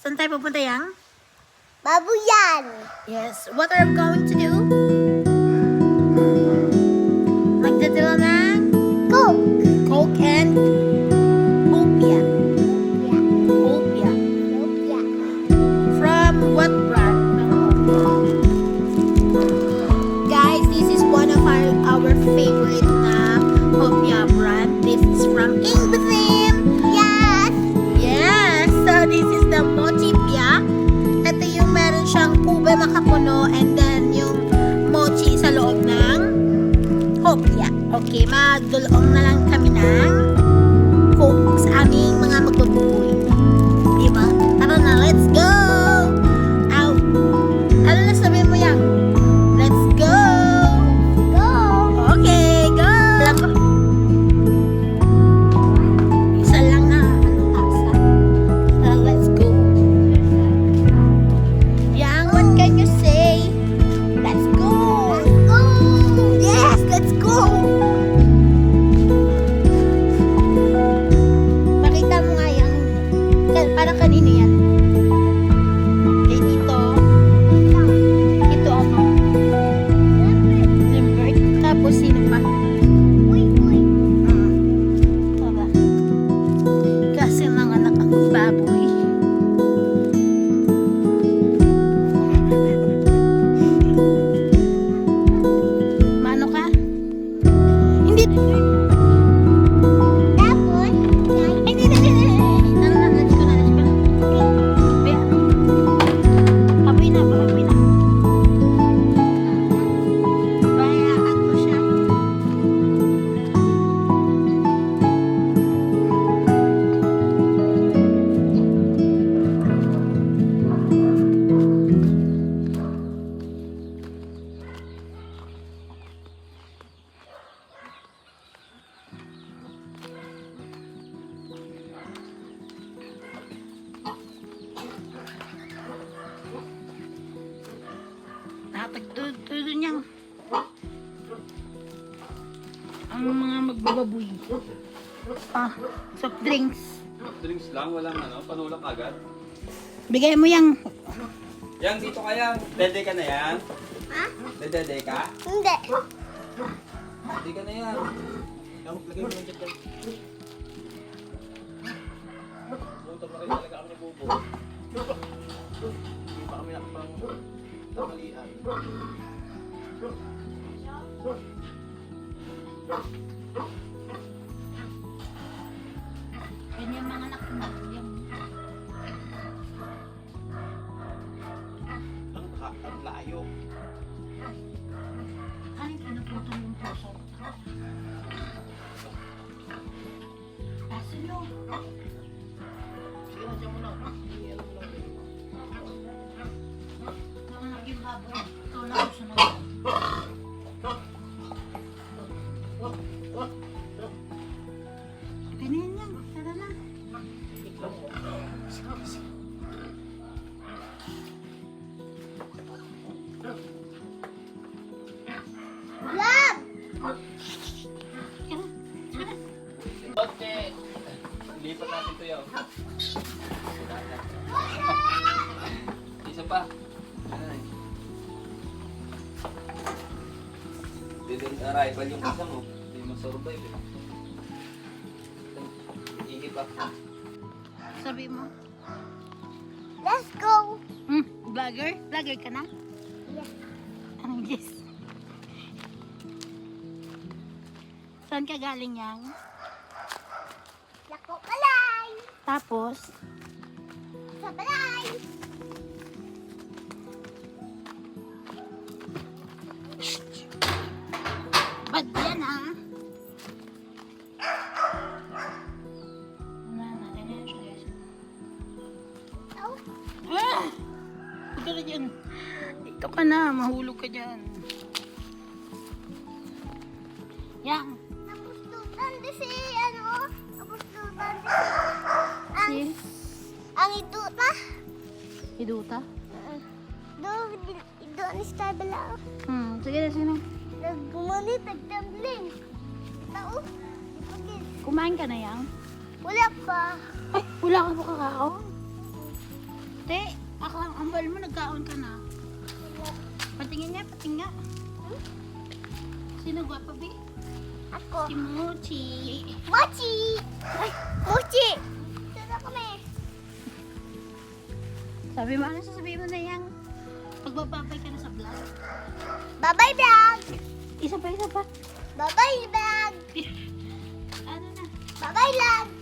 Saan tayo pupunta yang? Babuyan. Yes. What are we going to do? Magdadala ng Coke. Coke and Opia. Opia. Yeah. From what brand? Guys, this is one of our favorite na Opia brand. This is from Ingbethim. Yes. Yes. So this is the Mochi Pia. Ito yung meron siyang ube makapuno and then yung mochi sa loob ng Hopia. Okay, magdulong na lang kami ng Coke sa aming mga magbabuhay. Diba? Tara na, let's go! Ow! Ano na sabihin mo yan? Let's go! Go. Okay, go! Alam ko. Isa lang na, asa? Let's go. Yang, what can you say? Let's go! Go. Yes, let's go! Pakita mo nga yan. Parang kanino yan? Kay dito. Ito ano? Limbert. Tapos sino pa? Uy, uy. Tama. Kasi mga anak ang baboy. Mano ka? Hindi. Tapos, Ay, hindi. Ano na, let's go na. Be, ano? Apoy na. Bayaan mo siya. Natagtudo niyang ang mga magbababoy. Soft drinks. Drinks lang, walang panulak agad. Bigay mo yang. Yang dito kaya, dede ka na yan? ha? Dede ka? Hindi. Dede ka na yan. Yang lagay mo lang dyan. Buta pa rin talaga kami ni Bubo. Hindi pa kami nakapang tamalian. Ganyan mga anak mo. Ang layo. Ano pinuputol yung puso? Paso nyo. Sige na, dyan mo na. Hindi, alam mo lang. Mga anak yung baboy. Ikaw lang ang sunod. Ganyan yan. Tara na. Love. Tara. Ote! Lipat natin ito yaw. Isa pa. Ay. Didn't arrival yung isa mo. Hindi mo survive eh. Ihip pa. Sabi mo. Let's go. Vlogger? Vlogger ka na? Yes. Ang yes. Saan ka galing yang? Lako kalay. Tapos, Sa balay. bad yan ah. Oh. Ah! Huwag ka na dyan. Dito ka na, mahulog ka dyan. Yang. Napustutan di si ano. Napustutan di Si ang ito ta. Iduta. Doon ni Star Balao. Sige na, sino? Nagkumani, tagtambling. Tao. Ipagin. Kumain ka na yang? Wala pa. Ay, wala ka pa kakao? Te, ako ang ambal mo, nagkaon ka na. Patingin nga, patingin nga. Sino gwapo, Bi? Ako. Si Mochi. Mochi! Ay, Mochi! Sana kami. Sabi mo, ano sasabihin mo na yang pagbababay ka na sa vlog? Bye-bye vlog! Isa pa, isa pa. Bye-bye vlog! Ano na? Bye-bye vlog!